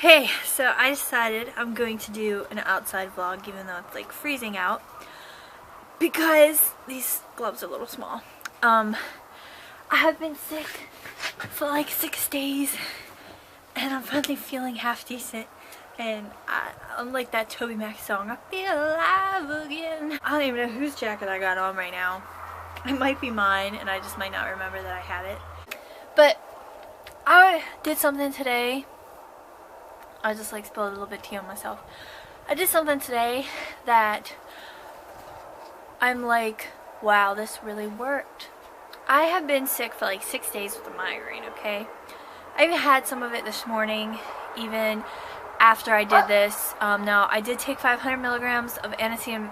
Hey, so I decided I'm going to do an outside vlog even though it's like freezing out because these gloves are a little small. I have been sick for like 6 days and I'm finally feeling half decent, and I'm like that Toby Mac song, I feel alive again. I don't even know whose jacket I got on right now. It might be mine and I just might not remember that I had it. But I did something today. I just like spilled a little bit of tea on myself. I did something today that I'm like, wow, this really worked. I have been sick for like 6 days with a migraine, okay? I even had some of it this morning, even after I did this. Now, I did take 500 milligrams of acetaminophen,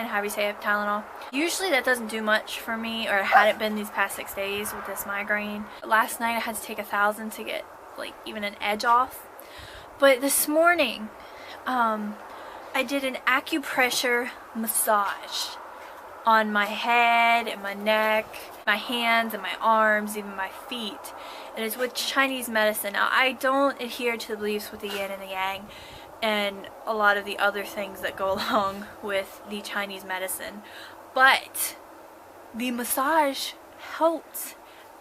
however you say it, Tylenol. Usually that doesn't do much for me, or it hadn't been these past 6 days with this migraine. Last night I had to take 1,000 to get like even an edge off. But this morning, I did an acupressure massage on my head and my neck, my hands and my arms, even my feet. And it's with Chinese medicine. Now, I don't adhere to the beliefs with the yin and the yang and a lot of the other things that go along with the Chinese medicine. But the massage helped.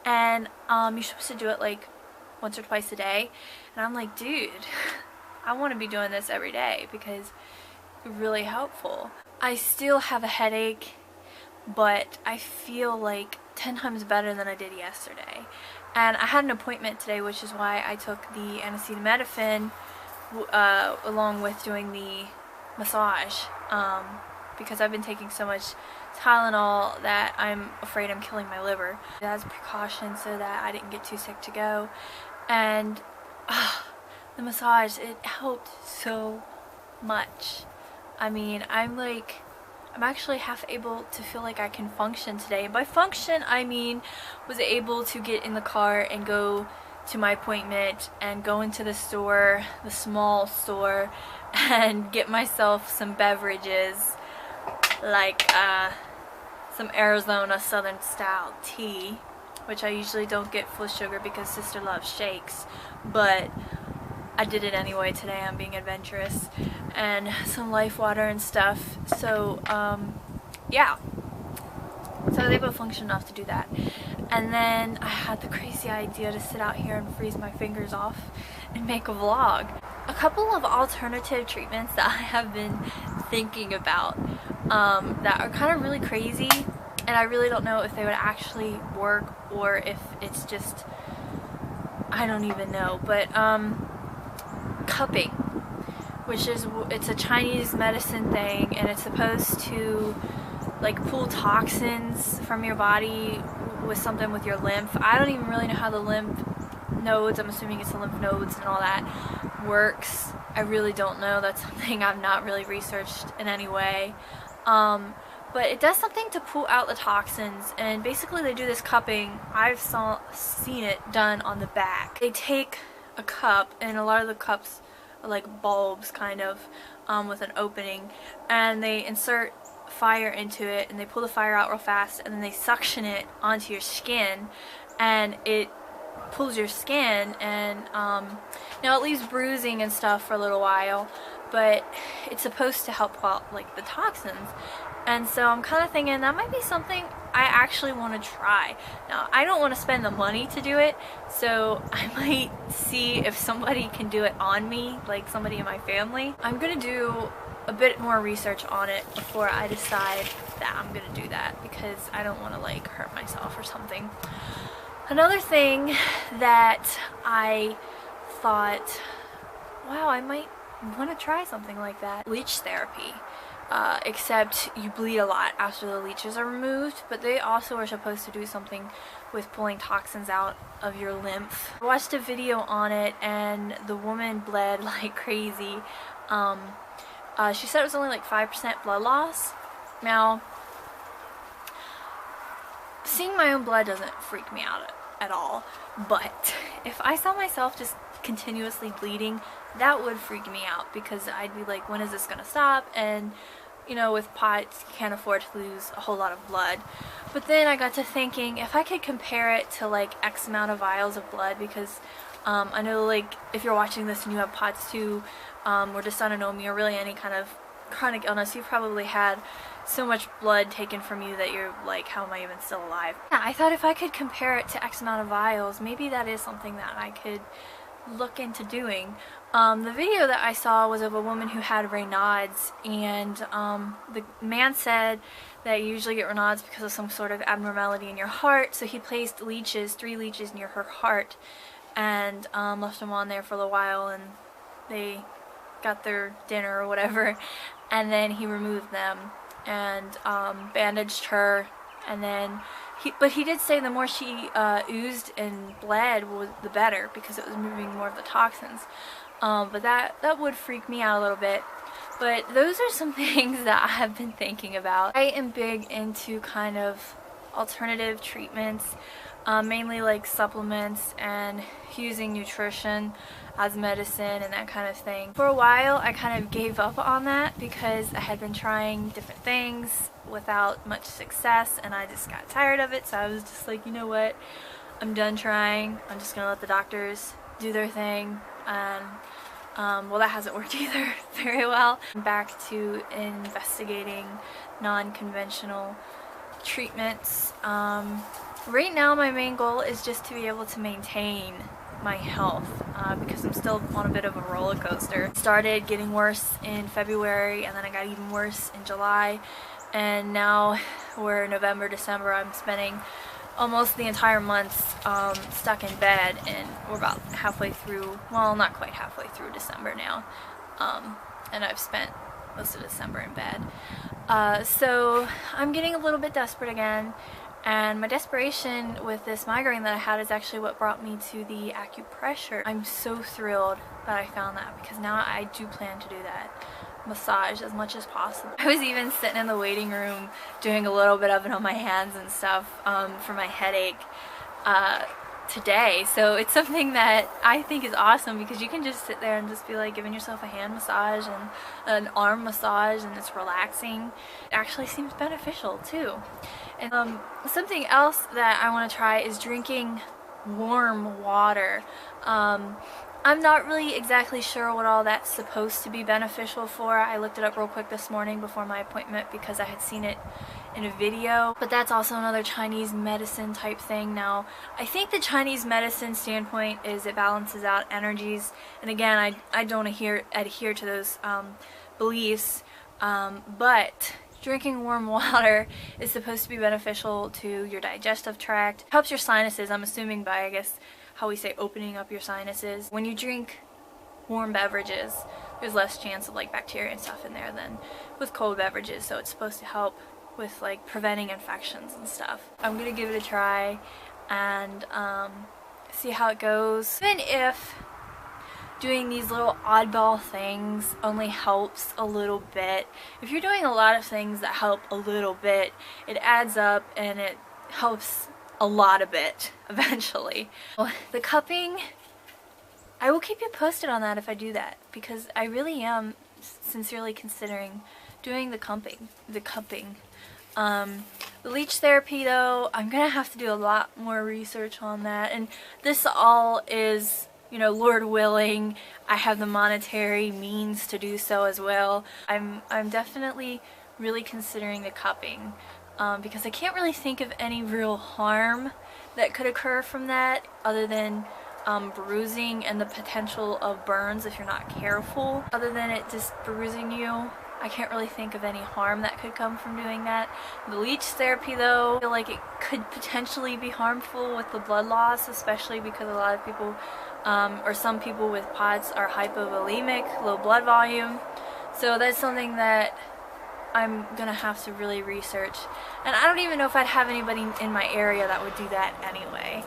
And you're supposed to do it like once or twice a day. And I'm like, dude, I want to be doing this every day because it's really helpful. I still have a headache, but I feel like 10 times better than I did yesterday. And I had an appointment today, which is why I took the acetaminophen along with doing the massage, because I've been taking so much Tylenol that I'm afraid I'm killing my liver. As a precaution so that I didn't get too sick to go. And the massage, it helped so much. I mean, I'm actually half able to feel like I can function today. By function, I mean was able to get in the car and go to my appointment and go into the store, the small store, and get myself some beverages like some Arizona Southern style tea, which I usually don't get full sugar because sister loves shakes, but I did it anyway today. I'm being adventurous. And some life water and stuff. So yeah, so I was able to function enough to do that. And then I had the crazy idea to sit out here and freeze my fingers off and make a vlog. A couple of alternative treatments that I have been thinking about that are kind of really crazy, and I really don't know if they would actually work or if it's just, I don't even know. But cupping, which is, it's a Chinese medicine thing, and it's supposed to like pull toxins from your body with something with your lymph. I don't even really know how the lymph nodes, I'm assuming it's the lymph nodes and all that, works. I really don't know. That's something I've not really researched in any way. But it does something to pull out the toxins, and basically they do this cupping. I've seen it done on the back. They take a cup, and a lot of the cups are like bulbs kind of, with an opening, and they insert fire into it and they pull the fire out real fast, and then they suction it onto your skin, and it pulls your skin, and now it leaves bruising and stuff for a little while, but it's supposed to help pull out like the toxins. And so I'm kind of thinking that might be something I actually want to try. Now, I don't want to spend the money to do it, so I might see if somebody can do it on me, like somebody in my family. I'm going to do a bit more research on it before I decide that I'm going to do that, because I don't want to like hurt myself or something. Another thing that I thought, wow, I might want to try something like that. Leech therapy. Except you bleed a lot after the leeches are removed, but they also are supposed to do something with pulling toxins out of your lymph. I watched a video on it and the woman bled like crazy. She said it was only like 5% blood loss. Now, seeing my own blood doesn't freak me out at all, but if I saw myself just continuously bleeding, that would freak me out, because I'd be like, when is this gonna stop? And you know, with POTS, you can't afford to lose a whole lot of blood. But then I got to thinking, if I could compare it to like X amount of vials of blood, because I know, like, if you're watching this and you have POTS 2 or dysautonomia or really any kind of chronic illness, you've probably had so much blood taken from you that you're like, how am I even still alive? Yeah, I thought if I could compare it to X amount of vials, maybe that is something that I could look into doing. The video that I saw was of a woman who had Raynaud's, and the man said that you usually get Raynaud's because of some sort of abnormality in your heart, so he placed leeches, 3 leeches near her heart, and left them on there for a little while, and they got their dinner or whatever, and then he removed them and bandaged her, and then but he did say the more she oozed and bled, the better, because it was moving more of the toxins. But that would freak me out a little bit. But those are some things that I have been thinking about. I am big into kind of alternative treatments, mainly like supplements and using nutrition as medicine and that kind of thing. For a while I kind of gave up on that because I had been trying different things without much success, and I just got tired of it, so I was just like, you know what, I'm done trying. I'm just gonna let the doctors do their thing, and well, that hasn't worked either very well. I'm back to investigating non-conventional treatments. Right now my main goal is just to be able to maintain my health, because I'm still on a bit of a roller coaster. It started getting worse in February, and then it got even worse in July, and now we're November, December. I'm spending almost the entire month stuck in bed, and we're about halfway through, well, not quite halfway through December now, and I've spent most of December in bed. So I'm getting a little bit desperate again, and my desperation with this migraine that I had is actually what brought me to the acupressure. I'm so thrilled that I found that, because now I do plan to do that massage as much as possible. I was even sitting in the waiting room doing a little bit of it on my hands and stuff for my headache today. So it's something that I think is awesome, because you can just sit there and just be like giving yourself a hand massage and an arm massage, and it's relaxing. It actually seems beneficial too. And something else that I want to try is drinking warm water. I'm not really exactly sure what all that's supposed to be beneficial for. I looked it up real quick this morning before my appointment because I had seen it in a video. But that's also another Chinese medicine type thing. Now, I think the Chinese medicine standpoint is it balances out energies. And again, I don't adhere to those beliefs. But drinking warm water is supposed to be beneficial to your digestive tract. It helps your sinuses, I'm assuming by, I guess, how we say opening up your sinuses. When you drink warm beverages, there's less chance of like bacteria and stuff in there than with cold beverages, so it's supposed to help with like preventing infections and stuff. I'm gonna give it a try and see how it goes. Even if doing these little oddball things only helps a little bit, if you're doing a lot of things that help a little bit, it adds up and it helps a lot of it eventually. The cupping, I will keep you posted on that if I do that, because I really am sincerely considering doing the cupping. The leech therapy though, I'm gonna have to do a lot more research on that, and this all is, you know, Lord willing, I have the monetary means to do so as well. I'm definitely really considering the cupping. Because I can't really think of any real harm that could occur from that other than bruising and the potential of burns if you're not careful. Other than it just bruising you, I can't really think of any harm that could come from doing that. The leech therapy though, I feel like it could potentially be harmful with the blood loss, especially because a lot of people, or some people with POTS are hypovolemic, low blood volume. So that's something that I'm gonna have to really research, and I don't even know if I'd have anybody in my area that would do that anyway.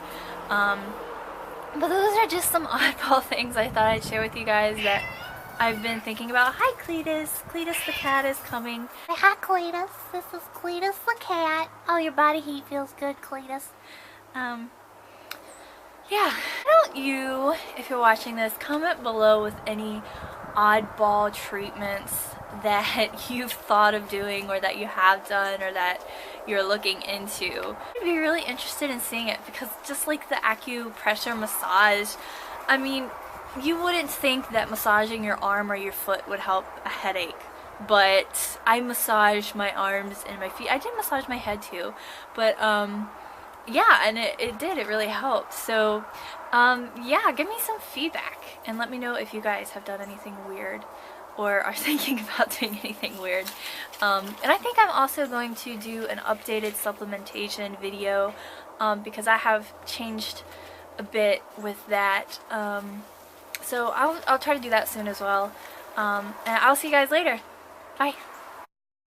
But those are just some oddball things I thought I'd share with you guys that I've been thinking about. Hi Cletus! Cletus the cat is coming. Say hi Cletus, this is Cletus the cat. Oh, your body heat feels good, Cletus. Yeah, why don't you, if you're watching this, comment below with any oddball treatments that you've thought of doing or that you have done or that you're looking into. I'd be really interested in seeing it, because just like the acupressure massage, I mean, you wouldn't think that massaging your arm or your foot would help a headache, but I massage my arms and my feet. I did massage my head too, but yeah, and it did. It really helped. So yeah, give me some feedback and let me know if you guys have done anything weird or are thinking about doing anything weird. And I think I'm also going to do an updated supplementation video because I have changed a bit with that. So I'll try to do that soon as well. And I'll see you guys later. Bye.